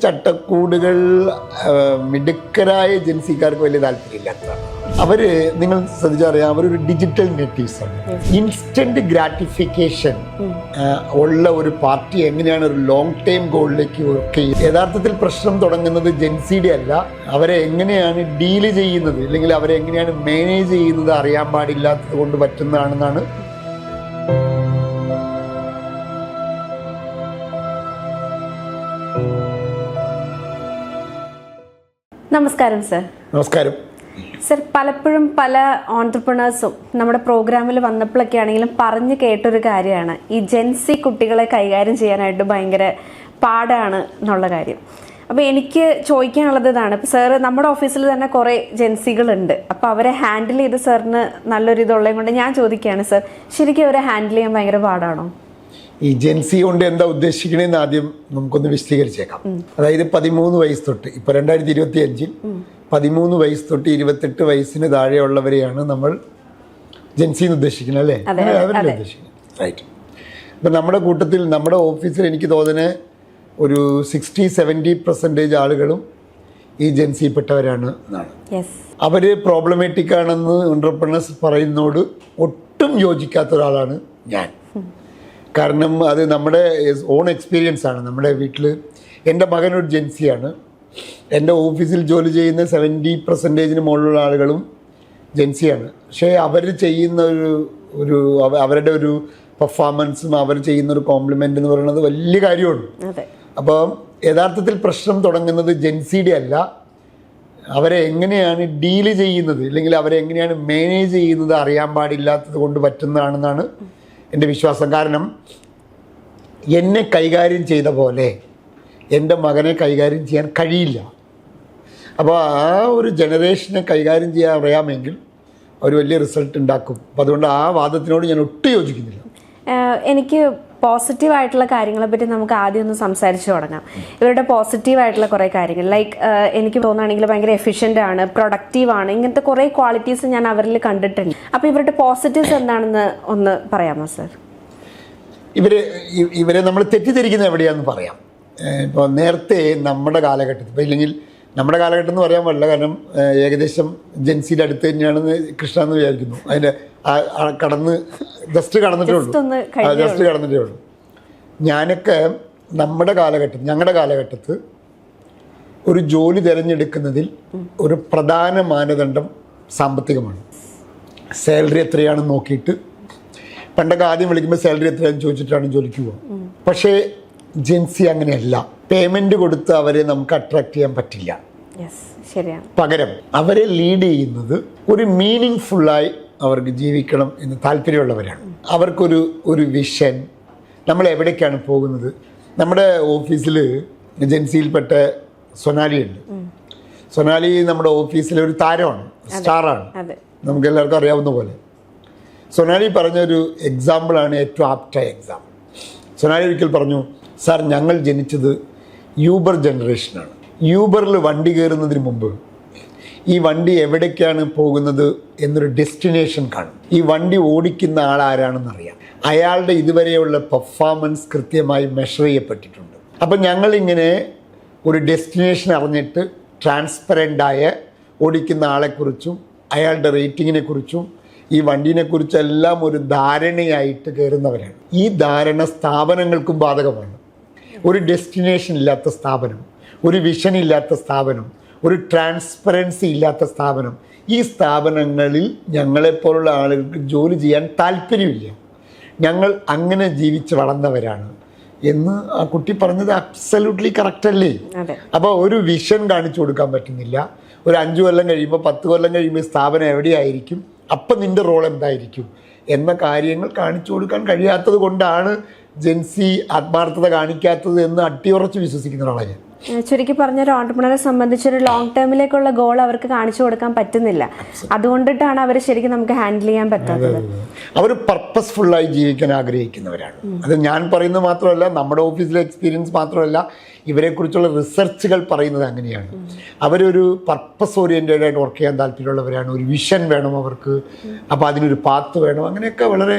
ചട്ടക്കൂടുകൾ മിടുക്കരായ ജൻസിക്കാർക്ക് വലിയ താല്പര്യമില്ലാത്തതാണ്. അവര് നിങ്ങൾ ശ്രദ്ധിച്ചറിയാം, അവരൊരു ഡിജിറ്റൽ നേറ്റീവ്സാണ്. ഇൻസ്റ്റന്റ് ഗ്രാറ്റിഫിക്കേഷൻ ഉള്ള ഒരു പാർട്ടി എങ്ങനെയാണ് ഒരു ലോങ് ടൈം ഗോളിലേക്ക് വർക്ക് ചെയ്യുന്നത്? യഥാർത്ഥത്തിൽ പ്രശ്നം തുടങ്ങുന്നത് ജെൻസിയുടെ അല്ല, അവരെ എങ്ങനെയാണ് ഡീല് ചെയ്യുന്നത് അല്ലെങ്കിൽ അവരെ എങ്ങനെയാണ് മാനേജ് ചെയ്യുന്നത് അറിയാൻ പാടില്ലാത്തത് കൊണ്ട് പറ്റുന്നതാണെന്നാണ്. നമസ്കാരം സർ. നമസ്കാരം സർ, പലപ്പോഴും പല ഓൺട്രപ്രണേഴ്സും നമ്മുടെ പ്രോഗ്രാമിൽ വന്നപ്പോഴൊക്കെ ആണെങ്കിലും പറഞ്ഞു കേട്ടൊരു കാര്യമാണ് ഈ ജെൻസി കുട്ടികളെ കൈകാര്യം ചെയ്യാനായിട്ട് ഭയങ്കര പാടാണ് എന്നുള്ള കാര്യം. അപ്പോൾ എനിക്ക് ചോദിക്കാനുള്ളത് ഇതാണ്. ഇപ്പോൾ സാറ് നമ്മുടെ ഓഫീസിൽ തന്നെ കുറേ ജെൻസികളുണ്ട്, അപ്പോൾ അവരെ ഹാൻഡിൽ ചെയ്ത് സാറിന് നല്ലൊരു ഇതുള്ളത് കൊണ്ട് ഞാൻ ചോദിക്കുകയാണ് സർ, ശരിക്കും അവരെ ഹാൻഡിൽ ചെയ്യാൻ ഭയങ്കര പാടാണോ? ഈ ജെൻസി കൊണ്ട് എന്താ ഉദ്ദേശിക്കണേന്ന് ആദ്യം നമുക്കൊന്ന് വിശദീകരിച്ചേക്കാം. അതായത് 13 വയസ്സ് തൊട്ട്, ഇപ്പൊ 2025 13 വയസ്സ് തൊട്ട് 28 വയസ്സിന് താഴെയുള്ളവരെയാണ് നമ്മൾ ജെൻസി എന്ന് ഉദ്ദേശിക്കുന്നത്, അല്ലേ? അവരല്ലേ ഉദ്ദേശിക്കുന്നത്, റൈറ്റ്. ഇപ്പൊ നമ്മുടെ കൂട്ടത്തിൽ, നമ്മുടെ ഓഫീസിൽ എനിക്ക് തോന്നുന്നത് ഒരു 60-70% ആളുകളും ഈ ജെൻസി പെട്ടവരാണ് എന്നാണ്. അവര് പ്രോബ്ലമാറ്റിക് ആണെന്ന് എന്റർപ്രണേഴ്സ് പറയുന്നതോട് ഒട്ടും യോജിക്കാത്ത ഒരാളാണ് ഞാൻ. കാരണം അത് നമ്മുടെ ഓൺ എക്സ്പീരിയൻസ് ആണ്. നമ്മുടെ വീട്ടിൽ എൻ്റെ മകനൊരു ജെൻസിയാണ്. എൻ്റെ ഓഫീസിൽ ജോലി ചെയ്യുന്ന 70% മുകളിലുള്ള ആളുകളും ജെൻസിയാണ്. പക്ഷേ അവർ ചെയ്യുന്ന ഒരു അവരുടെ ഒരു പെർഫോമൻസും അവർ ചെയ്യുന്ന ഒരു കോംപ്ലിമെൻ്റ് എന്ന് പറയുന്നത് വലിയ കാര്യമാണ്. അപ്പോൾ യഥാർത്ഥത്തിൽ പ്രശ്നം തുടങ്ങുന്നത് ജെൻസിയുടെ അല്ല, അവരെ എങ്ങനെയാണ് ഡീല് ചെയ്യുന്നത് അല്ലെങ്കിൽ അവരെ എങ്ങനെയാണ് മാനേജ് ചെയ്യുന്നത് അറിയാൻ പാടില്ലാത്തത് കൊണ്ട് പറ്റുന്നതാണെന്നാണ് എൻ്റെ വിശ്വാസം. കാരണം എന്നെ കൈകാര്യം ചെയ്ത പോലെ എൻ്റെ മകനെ കൈകാര്യം ചെയ്യാൻ കഴിയില്ല. അപ്പോൾ ആ ഒരു ജനറേഷനെ കൈകാര്യം ചെയ്യാൻ അറിയാമെങ്കിൽ അവർ വലിയ റിസൾട്ട് ഉണ്ടാക്കും. അപ്പോൾ അതുകൊണ്ട് ആ വാദത്തിനോട് ഞാൻ ഒട്ടും യോജിക്കുന്നില്ല. എനിക്ക് പോസിറ്റീവായിട്ടുള്ള കാര്യങ്ങളെ പറ്റി നമുക്ക് ആദ്യം ഒന്ന് സംസാരിച്ച് തുടങ്ങാം. ഇവരുടെ പോസിറ്റീവായിട്ടുള്ള കുറേ കാര്യങ്ങൾ, ലൈക്ക് എനിക്ക് തോന്നുകയാണെങ്കിൽ ഭയങ്കര എഫിഷ്യൻ്റ് ആണ്, പ്രൊഡക്റ്റീവാണ്, ഇങ്ങനത്തെ കുറേ ക്വാളിറ്റീസ് ഞാൻ അവരിൽ കണ്ടിട്ടുണ്ട്. അപ്പോൾ ഇവരുടെ പോസിറ്റീവ്സ് എന്താണെന്ന് ഒന്ന് പറയാമോ സർ? ഇവരെ നമ്മൾ തെറ്റിദ്ധരിക്കുന്നത് എവിടെയാണെന്ന് പറയാം. ഇപ്പോൾ നേരത്തെ നമ്മുടെ കാലഘട്ടത്തിൽ, ഇപ്പോൾ ഇല്ലെങ്കിൽ നമ്മുടെ കാലഘട്ടം എന്ന് പറയാൻ പാടില്ല, കാരണം ഏകദേശം ജെൻസിയുടെ അടുത്ത് തന്നെയാണെന്ന് കൃഷ്ണ എന്ന് വിചാരിക്കുന്നു. അതിൻ്റെ ജസ്റ്റ് കടന്നിട്ടേ ഉള്ളൂ. ഞാനൊക്കെ ഞങ്ങളുടെ കാലഘട്ടത്തിൽ ഒരു ജോലി തിരഞ്ഞെടുക്കുന്നതിൽ ഒരു പ്രധാന മാനദണ്ഡം സാമ്പത്തികമാണ്. സാലറി എത്രയാണെന്ന് നോക്കിയിട്ട്, പണ്ടൊക്കെ ആദ്യം വിളിക്കുമ്പോൾ സാലറി എത്രയാണെന്ന് ചോദിച്ചിട്ടാണ് ജോലിക്ക് പോകുക. പക്ഷേ ജെൻസി അങ്ങനെയല്ല. പേയ്മെന്റ് കൊടുത്ത് അവരെ നമുക്ക് അട്രാക്ട് ചെയ്യാൻ പറ്റില്ല. പകരം അവരെ ലീഡ് ചെയ്യുന്നത് ഒരു മീനിങ് ഫുള്ളായി അവർക്ക് ജീവിക്കണം എന്ന് താല്പര്യമുള്ളവരാണ്. അവർക്കൊരു വിഷൻ, നമ്മൾ എവിടേക്കാണ് പോകുന്നത്. നമ്മുടെ ഓഫീസിൽ ജെൻസിയിൽപ്പെട്ട സൊനാലി ഉണ്ട്. സൊനാലി നമ്മുടെ ഓഫീസിലെ ഒരു താരമാണ്, സ്റ്റാറാണ്, നമുക്ക് എല്ലാവർക്കും അറിയാവുന്ന പോലെ. സൊനാലി പറഞ്ഞൊരു എക്സാമ്പിളാണ് ഏറ്റവും ആപ്റ്റായ എക്സാമ്പിൾ. സൊനാലി ഒരിക്കൽ പറഞ്ഞു, സാർ, ഞങ്ങൾ ജനിച്ചത് യൂബർ ജനറേഷനാണ്. യൂബറിൽ വണ്ടി കയറുന്നതിന് മുമ്പ് ഈ വണ്ടി എവിടേക്കാണ് പോകുന്നത് എന്നൊരു ഡെസ്റ്റിനേഷൻ കാണും. ഈ വണ്ടി ഓടിക്കുന്ന ആളാരാണെന്നറിയാം. അയാളുടെ ഇതുവരെയുള്ള പെർഫോമൻസ് കൃത്യമായി മെഷർ ചെയ്യപ്പെട്ടിട്ടുണ്ട്. അപ്പം ഞങ്ങളിങ്ങനെ ഒരു ഡെസ്റ്റിനേഷൻ അറിഞ്ഞിട്ട് ട്രാൻസ്പെറൻ്റായ ഓടിക്കുന്ന ആളെക്കുറിച്ചും അയാളുടെ റേറ്റിങ്ങിനെ കുറിച്ചും ഈ വണ്ടീനെക്കുറിച്ചെല്ലാം ഒരു ധാരണയായിട്ട് കയറുന്നവരാണ്. ഈ ധാരണ സ്ഥാപനങ്ങൾക്കും ബാധകമാണ്. ഒരു ഡെസ്റ്റിനേഷൻ ഇല്ലാത്ത സ്ഥാപനം, ഒരു വിഷൻ ഇല്ലാത്ത സ്ഥാപനം, ഒരു ട്രാൻസ്പെറൻസി ഇല്ലാത്ത സ്ഥാപനം, ഈ സ്ഥാപനങ്ങളിൽ ഞങ്ങളെപ്പോലുള്ള ആളുകൾക്ക് ജോലി ചെയ്യാൻ താല്പര്യമില്ല. ഞങ്ങൾ അങ്ങനെ ജീവിച്ച് വളർന്നവരാണ് എന്ന് ആ കുട്ടി പറഞ്ഞത് അബ്സല്യൂട്ട്ലി കറക്റ്റ് അല്ലേ? അപ്പോൾ ഒരു വിഷൻ കാണിച്ചു കൊടുക്കാൻ പറ്റുന്നില്ല. ഒരു 5 കൊല്ലം കഴിയുമ്പോൾ 10 കൊല്ലം കഴിയുമ്പോൾ സ്ഥാപനം എവിടെയായിരിക്കും, അപ്പം നിൻ്റെ റോൾ എന്തായിരിക്കും എന്ന കാര്യങ്ങൾ കാണിച്ചു കൊടുക്കാൻ കഴിയാത്തത് കൊണ്ടാണ് ജെൻസി ആത്മാർത്ഥത കാണിക്കാത്തത് എന്ന് അട്ടിയുറച്ച് വിശ്വസിക്കുന്ന ഒരാളാണ് ഞാൻ. ചുരുക്കി പറഞ്ഞ ഒരു ഓൺട്രപ്രണറെ സംബന്ധിച്ചൊരു ലോങ് ടേമിലേക്കുള്ള ഗോൾ അവർക്ക് കാണിച്ചു കൊടുക്കാൻ പറ്റുന്നില്ല. അതുകൊണ്ടിട്ടാണ് അവർ ശരിക്കും നമുക്ക് ഹാൻഡിൽ ചെയ്യാൻ പറ്റാത്തത്. അവർ പർപ്പസ്ഫുള്ളായി ജീവിക്കാൻ ആഗ്രഹിക്കുന്നവരാണ്. അത് ഞാൻ പറയുന്നത് മാത്രമല്ല, നമ്മുടെ ഓഫീസിലെ എക്സ്പീരിയൻസ് മാത്രമല്ല, ഇവരെക്കുറിച്ചുള്ള റിസർച്ചുകൾ പറയുന്നത് അങ്ങനെയാണ്. അവരൊരു പർപ്പസ് ഓറിയൻറ്റഡ് ആയിട്ട് വർക്ക് ചെയ്യാൻ താല്പര്യമുള്ളവരാണ്. ഒരു വിഷൻ വേണം അവർക്ക്, അപ്പോൾ അതിനൊരു പാത്ത് വേണം. അങ്ങനെയൊക്കെ വളരെ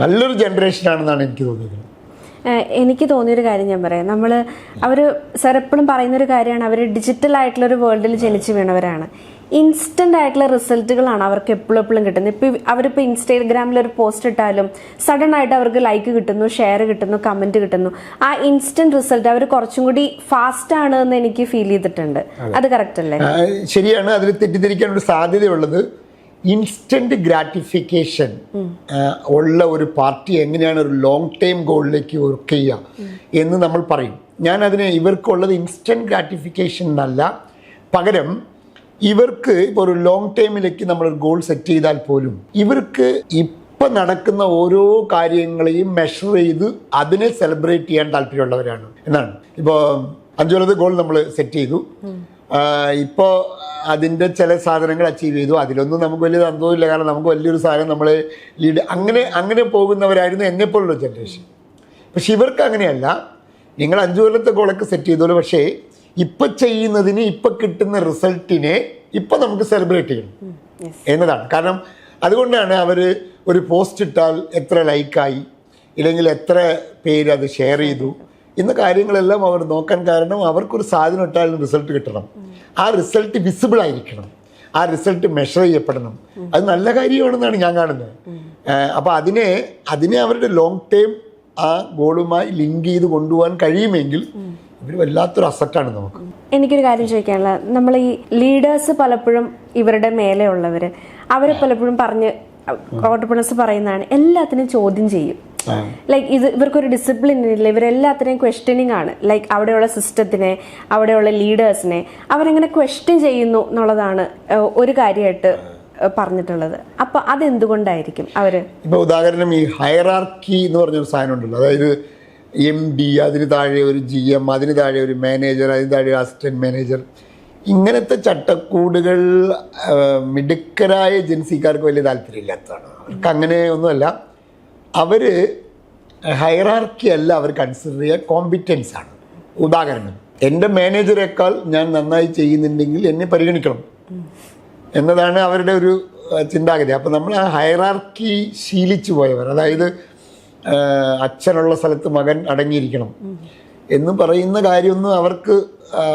നല്ലൊരു ജനറേഷനാണെന്നാണ് എനിക്ക് തോന്നിയത്. എനിക്ക് തോന്നിയൊരു കാര്യം ഞാൻ പറയാം. അവർ സാർ എപ്പോഴും പറയുന്നൊരു കാര്യമാണ്, അവർ ഡിജിറ്റൽ ആയിട്ടുള്ളൊരു വേൾഡിൽ ജനിച്ചു വീണവരാണ്. ഇൻസ്റ്റൻ്റ് ആയിട്ടുള്ള റിസൾട്ടുകളാണ് അവർക്ക് എപ്പോഴും കിട്ടുന്നത്. അവരിപ്പോൾ ഇൻസ്റ്റാഗ്രാമിൽ ഒരു പോസ്റ്റ് ഇട്ടാലും സഡൻ ആയിട്ട് അവർക്ക് ലൈക്ക് കിട്ടുന്നു, ഷെയർ കിട്ടുന്നു, കമൻറ്റ് കിട്ടുന്നു. ആ ഇൻസ്റ്റൻറ്റ് റിസൾട്ട് അവർ കുറച്ചും കൂടി ഫാസ്റ്റ് ആണ് എന്ന് എനിക്ക് ഫീൽ ചെയ്തിട്ടുണ്ട്. അത് കറക്റ്റ് അല്ലേ? ശരിയാണ്. അതിൽ തെറ്റിദ്ധരിക്കാനൊരു സാധ്യതയുള്ളത്, ഇൻസ്റ്റന്റ് ഗ്രാറ്റിഫിക്കേഷൻ ഉള്ള ഒരു പാർട്ടി എങ്ങനെയാണ് ഒരു ലോങ് ടൈം ഗോളിലേക്ക് വർക്ക് ചെയ്യുക എന്ന് നമ്മൾ പറയും. ഞാൻ അതിന് ഇവർക്കുള്ളത് ഇൻസ്റ്റന്റ് ഗ്രാറ്റിഫിക്കേഷൻ എന്നല്ല, പകരം ഇവർക്ക് ഇപ്പോൾ ഒരു ലോങ് ടൈമിലേക്ക് നമ്മളൊരു ഗോൾ സെറ്റ് ചെയ്താൽ പോലും ഇവർക്ക് ഇപ്പം നടക്കുന്ന ഓരോ കാര്യങ്ങളെയും മെഷർ ചെയ്ത് അതിനെ സെലിബ്രേറ്റ് ചെയ്യാൻ താല്പര്യമുള്ളവരാണ് എന്നാണ്. ഇപ്പോൾ 5 കൊല്ലത്തെ ഗോൾ നമ്മൾ സെറ്റ് ചെയ്തു, ഇപ്പോൾ അതിൻ്റെ ചില സാധനങ്ങൾ അച്ചീവ് ചെയ്തു, അതിലൊന്നും നമുക്ക് വലിയ സന്തോഷമില്ല, കാരണം നമുക്ക് വലിയൊരു സാധനം നമ്മളെ ലീഡ് അങ്ങനെ പോകുന്നവരായിരുന്നു എന്നെപ്പോലുള്ള ജനറേഷൻ. പക്ഷെ ഇവർക്ക് അങ്ങനെയല്ല. നിങ്ങൾ 5 കൊല്ലത്തെ ഗോളൊക്കെ സെറ്റ് ചെയ്തോളൂ, പക്ഷേ ഇപ്പം ചെയ്യുന്നതിന് ഇപ്പം കിട്ടുന്ന റിസൾട്ടിനെ ഇപ്പം നമുക്ക് സെലിബ്രേറ്റ് ചെയ്യണം എന്നതാണ്. കാരണം അതുകൊണ്ടാണ് അവർ ഒരു പോസ്റ്റ് ഇട്ടാൽ എത്ര ലൈക്കായി, ഇല്ലെങ്കിൽ എത്ര പേര് അത് ഷെയർ ചെയ്തു എന്ന കാര്യങ്ങളെല്ലാം അവർ നോക്കാൻ കാരണം അവർക്കൊരു സാധനം ഇട്ടാലും റിസൾട്ട് കിട്ടണം, ആ റിസൾട്ട് വിസിബിൾ ആയിരിക്കണം, ആ റിസൾട്ട് മെഷർ ചെയ്യപ്പെടണം. അത് നല്ല കാര്യമാണെന്നാണ് ഞാൻ കാണുന്നത്. അപ്പോൾ അതിനെ അവരുടെ ലോങ് ടൈം ആ ഗോളുമായി ലിങ്ക് ചെയ്ത് കൊണ്ടുപോകാൻ കഴിയുമെങ്കിൽ ഇവർ വല്ലാത്തൊരു അസറ്റാണ് നമുക്ക്. എനിക്കൊരു കാര്യം ചോദിക്കാനുള്ള, നമ്മൾ ഈ ലീഡേഴ്സ് പലപ്പോഴും ഇവരുടെ മേലെ ഉള്ളവർ അവരെ പലപ്പോഴും ഓണ്ടർപ്രണേഴ്സ് പറയുന്നതാണ് എല്ലാത്തിനും ചോദ്യം ചെയ്യും. ലൈക്ക് ഇവർക്കൊരു ഡിസിപ്ലിൻ ഇല്ല, ഇവരെല്ലാത്തിനെയും ക്വസ്റ്റ്യനിങ് ആണ്. ലൈക്ക് അവിടെയുള്ള സിസ്റ്റത്തിനെ, അവിടെയുള്ള ലീഡേഴ്സിനെ അവരെങ്ങനെ ക്വസ്റ്റ്യൻ ചെയ്യുന്നു എന്നുള്ളതാണ് ഒരു കാര്യമായിട്ട് പറഞ്ഞിട്ടുള്ളത്. അപ്പൊ അതെന്തുകൊണ്ടായിരിക്കും അവര്? ഇപ്പൊ ഉദാഹരണം, ഈ ഹയറാർക്കി എന്ന് പറഞ്ഞൊരു സാധനം ഉണ്ടല്ലോ, അതായത് MD, അതിന് താഴെ ഒരു GM, അതിന് താഴെ ഒരു മാനേജർ, അതിന് താഴെ അസിസ്റ്റന്റ് മാനേജർ, ഇങ്ങനത്തെ ചട്ടക്കൂടുകൾ മിടുക്കരായ ഏജൻസിക്കാർക്ക് വലിയ താല്പര്യമില്ലാത്തതാണ്. അവർക്ക് അങ്ങനെ ഒന്നുമല്ല. അവർ ഹയറാർക്കി അല്ല അവർ കൺസിഡർ ചെയ്യുക, കോമ്പിറ്റൻസ് ആണ്. ഉദാഹരണം, എൻ്റെ മാനേജറേക്കാൾ ഞാൻ നന്നായി ചെയ്യുന്നുണ്ടെങ്കിൽ എന്നെ പരിഗണിക്കണം എന്നതാണ് അവരുടെ ഒരു ചിന്താഗതി. അപ്പോൾ നമ്മൾ ആ ഹയറാർക്കി ശീലിച്ചു പോയവർ, അതായത് അച്ഛനുള്ള സ്ഥലത്ത് മകൻ അടങ്ങിയിരിക്കണം എന്ന് പറയുന്ന കാര്യമൊന്നും അവർക്ക്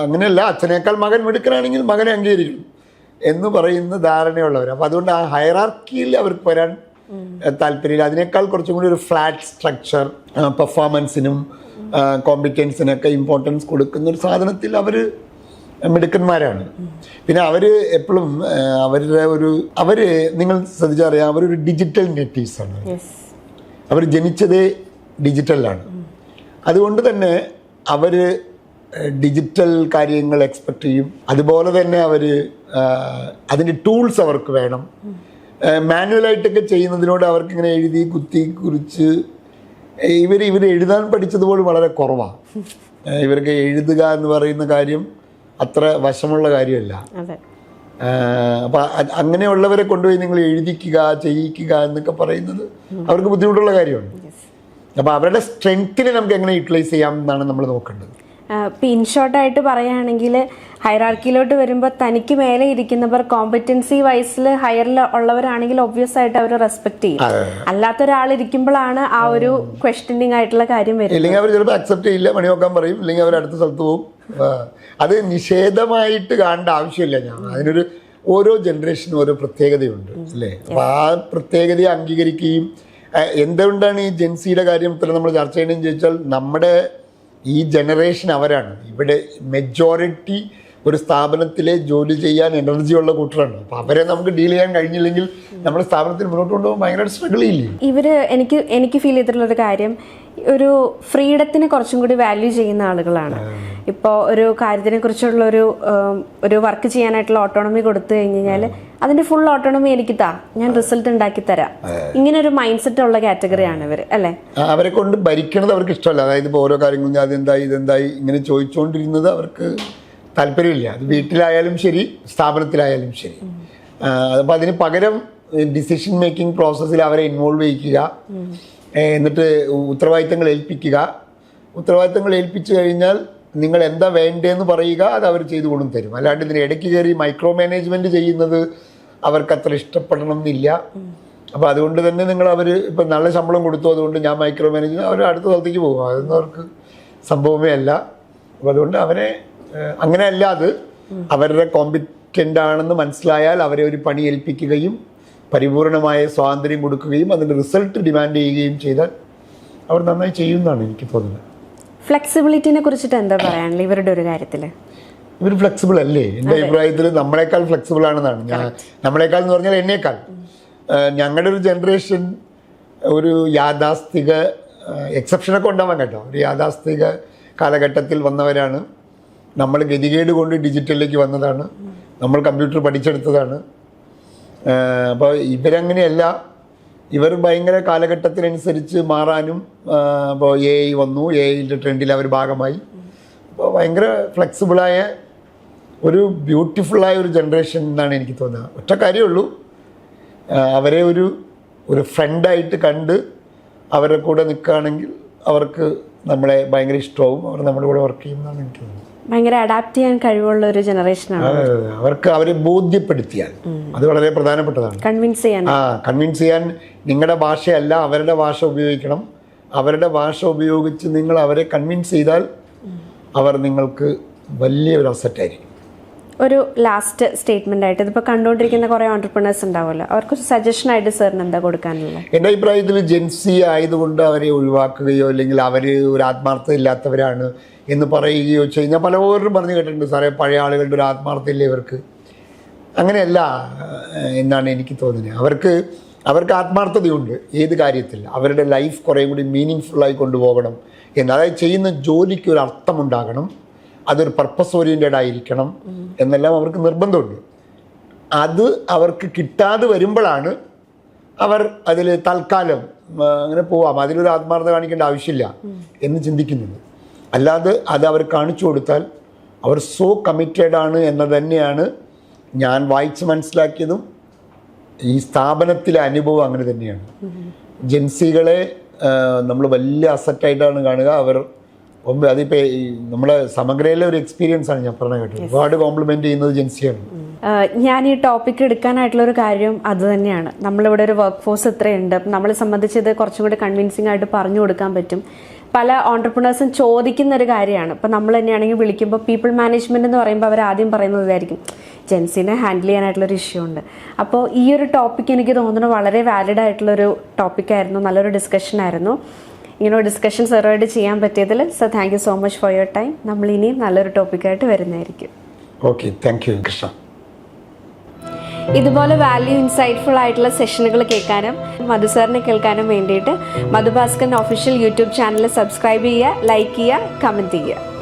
അങ്ങനെയല്ല. അച്ഛനേക്കാൾ മകൻ മിടുക്കനാണെങ്കിൽ മകനെ അംഗീകരിക്കണം എന്ന് പറയുന്ന ധാരണയുള്ളവർ. അപ്പോൾ അതുകൊണ്ട് ആ ഹയറാർക്കിയിൽ അവർക്ക് വരാൻ താല്പര്യമില്ല. അതിനേക്കാൾ കുറച്ചും കൂടി ഒരു ഫ്ലാറ്റ് സ്ട്രക്ചർ, പെർഫോമൻസിനും കോമ്പിറ്റൻസിനൊക്കെ ഇമ്പോർട്ടൻസ് കൊടുക്കുന്ന ഒരു സാധനത്തിൽ അവർ മിടുക്കന്മാരാണ്. പിന്നെ അവർ എപ്പോഴും അവർ നിങ്ങൾ ശ്രദ്ധിച്ചറിയാം, അവരൊരു ഡിജിറ്റൽ നെറ്റീവ്സാണ്. അവർ ജനിച്ചതേ ഡിജിറ്റലിലാണ്. അതുകൊണ്ട് തന്നെ അവർ ഡിജിറ്റൽ കാര്യങ്ങൾ എക്സ്പെക്റ്റ് ചെയ്യും. അതുപോലെ തന്നെ അതിൻ്റെ ടൂൾസ് അവർക്ക് വേണം. മാനുവലായിട്ടൊക്കെ ചെയ്യുന്നതിനോട് അവർക്ക് ഇങ്ങനെ എഴുതി കുത്തി കുറിച്ച് ഇവർ എഴുതാൻ പഠിച്ചതുപോലെ വളരെ കുറവാണ്. ഇവർക്ക് എഴുതുക എന്ന് പറയുന്ന കാര്യം അത്ര വശമുള്ള കാര്യമല്ല. അപ്പം അങ്ങനെയുള്ളവരെ കൊണ്ടുപോയി നിങ്ങൾ എഴുതിക്കുക, ചെയ്യിക്കുക എന്നൊക്കെ പറയുന്നത് അവർക്ക് ബുദ്ധിമുട്ടുള്ള കാര്യമാണ്. അപ്പോൾ അവരുടെ സ്ട്രെങ്ത്തിനെ നമുക്ക് എങ്ങനെ യൂട്ടിലൈസ് ചെയ്യാം എന്നാണ് നമ്മൾ നോക്കേണ്ടത്. ഇൻ ഷോർട്ടായിട്ട് പറയുകയാണെങ്കിൽ ഹൈറാർക്കിയിലോട്ട് വരുമ്പോൾ തനിക്ക് മേലെ ഇരിക്കുന്നവർ കോമ്പറ്റൻസി വൈസിൽ ഹയറിൽ ഉള്ളവരാണെങ്കിൽ ഒബ്വിയസ് ആയിട്ട് അവർ റെസ്പെക്ട് ചെയ്യും. അല്ലാത്ത ഒരാൾ ഇരിക്കുമ്പോഴാണ് ആ ഒരു ക്വസ്റ്റ്യനിങ് ആയിട്ടുള്ള കാര്യം വരുന്നത്. ഇല്ലെങ്കിൽ അവർ ചിലപ്പോൾ അക്സെപ്റ്റ് ചെയ്യില്ല, പണി നോക്കാൻ പറയും, ഇല്ലെങ്കിൽ അവർ അടുത്ത സ്ഥലത്ത് പോകും. അത് നിഷേധമായിട്ട് കാണേണ്ട ആവശ്യമില്ല. അതിനൊരു ഓരോ ജനറേഷനും ഓരോ പ്രത്യേകതയുണ്ട് അല്ലേ? അപ്പോൾ ആ പ്രത്യേകതയെ അംഗീകരിക്കുകയും എന്തുകൊണ്ടാണ് ഈ ജെൻസിയുടെ കാര്യം ഇത്ര നമ്മൾ ചർച്ച ചെയ്യണമെന്ന് ചോദിച്ചാൽ, നമ്മുടെ ഈ ജനറേഷൻ അവരാണ്. ഇവിടെ മെജോറിറ്റി ഒരു സ്ഥാപനത്തിലെ ജോലി ചെയ്യാൻ എനർജിയുള്ള കൂട്ടറാണ്. അപ്പോൾ അവരെ നമുക്ക് ഡീൽ ചെയ്യാൻ കഴിഞ്ഞില്ലെങ്കിൽ നമ്മുടെ സ്ഥാപനത്തിൽ മുന്നോട്ട് കൊണ്ടുപോകാൻ ഭയങ്കര സ്ട്രഗിൾ ചെയ്യില്ലേ? എനിക്ക് ഫീൽ ചെയ്തിട്ടുള്ളൊരു കാര്യം, ഒരു ഫ്രീഡത്തിനെ കുറച്ചും കൂടി വാല്യൂ ചെയ്യുന്ന ആളുകളാണ്. ഇപ്പോൾ ഒരു കാര്യത്തിനെ കുറിച്ചുള്ള ഒരു വർക്ക് ചെയ്യാനായിട്ടുള്ള ഓട്ടോണമി കൊടുത്തു കഴിഞ്ഞാൽ അതിന്റെ ഫുൾ ഓട്ടോണമി എനിക്ക് ഞാൻ റിസൾട്ട് ഉണ്ടാക്കി തരാം, ഇങ്ങനെ ഒരു മൈൻഡ് സെറ്റ് ഉള്ള കാറ്റഗറിയാണ് ഇവർ അല്ലേ? അവരെ കൊണ്ട് ഭരിക്കണത് അവർക്ക് ഇഷ്ടമല്ല. അതായത് ഇപ്പോൾ ഓരോ കാര്യങ്ങളും ഇതെന്തായി ഇങ്ങനെ ചോദിച്ചുകൊണ്ടിരുന്നത് അവർക്ക് താല്പര്യമില്ല. അത് വീട്ടിലായാലും ശരി, സ്ഥാപനത്തിലായാലും ശരി. അപ്പോൾ അതിന് പകരം ഡിസിഷൻ മേക്കിംഗ് പ്രോസസ്സിൽ അവരെ ഇൻവോൾവ് ചെയ്യിക്കുക, എന്നിട്ട് ഉത്തരവാദിത്തങ്ങൾ ഏൽപ്പിച്ചു കഴിഞ്ഞാൽ നിങ്ങൾ എന്താ വേണ്ടതെന്ന് പറയുക, അത് അവർ ചെയ്തു കൊണ്ടും തരും. അല്ലാണ്ട് ഇതിന് ഇടയ്ക്ക് കയറി മൈക്രോ മാനേജ്മെൻറ്റ് ചെയ്യുന്നത് അവർക്ക് അത്ര ഇഷ്ടപ്പെടണം എന്നില്ല. അപ്പോൾ അതുകൊണ്ട് തന്നെ നിങ്ങൾ അവർ ഇപ്പം നല്ല ശമ്പളം കൊടുത്തു, അതുകൊണ്ട് ഞാൻ മൈക്രോ മാനേജ്, അവർ അടുത്ത സ്ഥലത്തേക്ക് പോകും. അതൊന്നും അവർക്ക് സംഭവമേ അല്ല. അപ്പോൾ അതുകൊണ്ട് അവരെ അങ്ങനെയല്ല, അത് അവരുടെ കോമ്പിറ്റൻ്റ് ആണെന്ന് മനസ്സിലായാൽ അവരെ ഒരു പണി ഏൽപ്പിക്കുകയും പരിപൂർണമായ സ്വാതന്ത്ര്യം കൊടുക്കുകയും അതിൻ്റെ റിസൾട്ട് ഡിമാൻഡ് ചെയ്യുകയും ചെയ്താൽ അവർ നന്നായി ചെയ്യുമെന്നാണ് എനിക്ക് തോന്നുന്നത്. ഫ്ലെക്സിബിലിറ്റിനെ കുറിച്ചിട്ട് എന്താ പറയാനുള്ളത് ഇവരുടെ ഒരു കാര്യത്തിൽ? ഇവർ ഫ്ലെക്സിബിൾ അല്ലേ? എൻ്റെ അഭിപ്രായത്തിൽ നമ്മളെക്കാൾ ഫ്ലെക്സിബിൾ ആണെന്നാണ്. നമ്മളെക്കാൾ എന്ന് പറഞ്ഞാൽ എന്നേക്കാൾ. ഞങ്ങളുടെ ഒരു ജനറേഷൻ ഒരു യാഥാസ്ഥിക എക്സെപ്ഷനൊക്കെ ഉണ്ടാവാൻ കേട്ടോ, ഒരു യാഥാസ്ഥിക കാലഘട്ടത്തിൽ വന്നവരാണ്. നമ്മൾ ഗതികേട് കൊണ്ട് ഡിജിറ്റലിലേക്ക് വന്നതാണ്, നമ്മൾ കമ്പ്യൂട്ടർ പഠിച്ചെടുത്തതാണ്. അപ്പോൾ ഇവരങ്ങനെയല്ല, ഇവർ ഭയങ്കര കാലഘട്ടത്തിനനുസരിച്ച് മാറാനും, ഇപ്പോൾ AI വന്നു, AIയുടെ ട്രെൻഡിൽ അവർ ഭാഗമായി. അപ്പോൾ ഭയങ്കര ഫ്ലെക്സിബിളായ ഒരു ബ്യൂട്ടിഫുള്ളായ ഒരു ജനറേഷൻ എന്നാണ് എനിക്ക് തോന്നുന്നത്. ഒറ്റ കാര്യമുള്ളൂ, അവരെ ഒരു ഫ്രണ്ടായിട്ട് കണ്ട് അവരുടെ കൂടെ നിൽക്കുകയാണെങ്കിൽ അവർക്ക് നമ്മളെ ഭയങ്കര ഇഷ്ടമാവും, അവർ നമ്മുടെ കൂടെ വർക്ക് ചെയ്യുമെന്നാണ് എനിക്ക് തോന്നുന്നത്. ഭയങ്കര അഡാപ്റ്റ് ചെയ്യാൻ കഴിവുള്ള ഒരു ജനറേഷനാണ്. അവർക്ക് അവരെ ബോധ്യപ്പെടുത്തിയാൽ അത് വളരെ പ്രധാനപ്പെട്ടതാണ്. കൺവിൻസ് ചെയ്യാൻ നിങ്ങളുടെ ഭാഷയല്ല അവരുടെ ഭാഷ ഉപയോഗിക്കണം. അവരുടെ ഭാഷ ഉപയോഗിച്ച് നിങ്ങൾ അവരെ കൺവിൻസ് ചെയ്താൽ അവർ നിങ്ങൾക്ക് വലിയൊരു അസറ്റായിരിക്കും. ഒരു ലാസ്റ്റ് സ്റ്റേറ്റ്മെന്റ് ആയിട്ട്, ഇതിപ്പോൾ കണ്ടുകൊണ്ടിരിക്കുന്ന കുറേ ഓൺടർപ്രണേഴ്സ് ഉണ്ടാവുമല്ലോ, അവർക്കൊരു സജഷൻ ആയിട്ട് സാറിന് എന്താ കൊടുക്കാനുള്ളത്? എൻ്റെ അഭിപ്രായത്തിൽ ജെൻസി ആയതുകൊണ്ട് അവരെ ഒഴിവാക്കുകയോ അല്ലെങ്കിൽ അവർ ഒരു ആത്മാർത്ഥത ഇല്ലാത്തവരാണ് എന്ന് പറയുകയോ ചെയ്യുന്ന പലപ്പോഴും പറഞ്ഞു കേട്ടിട്ടുണ്ട്. സാറേ, പഴയ ആളുകളുടെ ഒരു ആത്മാർത്ഥത ഇല്ലേ ഇവർക്ക്? അങ്ങനെയല്ല എന്നാണ് എനിക്ക് തോന്നുന്നത്. അവർക്ക് ആത്മാർത്ഥതയുണ്ട് ഏത് കാര്യത്തിൽ. അവരുടെ ലൈഫ് കുറേ കൂടി മീനിങ് ഫുള്ളായി കൊണ്ടുപോകണം എന്ന്, അതായത് ചെയ്യുന്ന ജോലിക്ക് ഒരു അർത്ഥമുണ്ടാകണം, അതൊരു പർപ്പസ് ഓറിയൻറ്റഡ് ആയിരിക്കണം എന്നെല്ലാം അവർക്ക് നിർബന്ധമുണ്ട്. അത് അവർക്ക് കിട്ടാതെ വരുമ്പോഴാണ് അവർ അതിൽ തൽക്കാലം അങ്ങനെ പോവാം, അതിലൊരു ആത്മാർത്ഥത കാണിക്കേണ്ട ആവശ്യമില്ല എന്ന് ചിന്തിക്കുന്നുണ്ട്. അല്ലാതെ അത് അവർ കാണിച്ചു കൊടുത്താൽ അവർ സോ കമ്മിറ്റഡ് ആണ് എന്ന് തന്നെയാണ് ഞാൻ വായിച്ച് മനസ്സിലാക്കിയതും. ഈ സ്ഥാപനത്തിലെ അനുഭവം അങ്ങനെ തന്നെയാണ്. ജെൻസികളെ നമ്മൾ വലിയ അസറ്റായിട്ടാണ് കാണുക. അവർ അതിപ്പോൾ നമ്മളെ സമഗ്രയിലെ ഒരു എക്സ്പീരിയൻസ് ആണ് ഞാൻ പറഞ്ഞ കേട്ടത്. ഒരുപാട് കോംപ്ലിമെന്റ് ചെയ്യുന്നത് ജെൻസിയാണ്. ഞാൻ ഈ ടോപ്പിക് എടുക്കാനായിട്ടുള്ള ഒരു കാര്യം അത് തന്നെയാണ്. നമ്മളിവിടെ ഒരു വർക്ക് ഫോഴ്സ് ഇത്രയുണ്ട്, നമ്മളെ സംബന്ധിച്ച് ഇത് കുറച്ചും കൂടി കൺവിൻസിംഗ് ആയിട്ട് പറഞ്ഞു കൊടുക്കാൻ പറ്റും. പല ഓൺടർപ്രണേഴ്സും ചോദിക്കുന്ന ഒരു കാര്യമാണ്. ഇപ്പം നമ്മൾ തന്നെയാണെങ്കിൽ വിളിക്കുമ്പോൾ പീപ്പിൾ മാനേജ്മെന്റ് എന്ന് പറയുമ്പോൾ അവർ ആദ്യം പറയുന്നത് ഇതായിരിക്കും, ജെൻസിനെ ഹാൻഡിൽ ചെയ്യാനായിട്ടുള്ളൊരു ഇഷ്യൂ ഉണ്ട്. അപ്പോൾ ഈ ഒരു ടോപ്പിക് എനിക്ക് തോന്നുന്നു വളരെ വാലിഡ് ആയിട്ടുള്ളൊരു ടോപ്പിക്കായിരുന്നു, നല്ലൊരു ഡിസ്കഷൻ ആയിരുന്നു. ഇങ്ങനെ ഡിസ്കഷൻ സെർവായിട്ട് ചെയ്യാൻ പറ്റിയതിൽ sir thank you so much for your time. നമ്മൾ ഇനിയും നല്ലൊരു ടോപ്പിക്കായിട്ട് വരുന്നതായിരിക്കും. Okay, thank you Krishna. ഇതുപോലെ വാല്യൂ ഇൻസൈറ്റ്ഫുൾ ആയിട്ടുള്ള സെഷനുകൾ കേൾക്കാനും മധു സാറിനെ കേൾക്കാനും വേണ്ടിയിട്ട് Madhubhaskar official YouTube channel subscribe ചെയ്യുക, ലൈക്ക് ചെയ്യുക, കമൻറ്റ് ചെയ്യുക.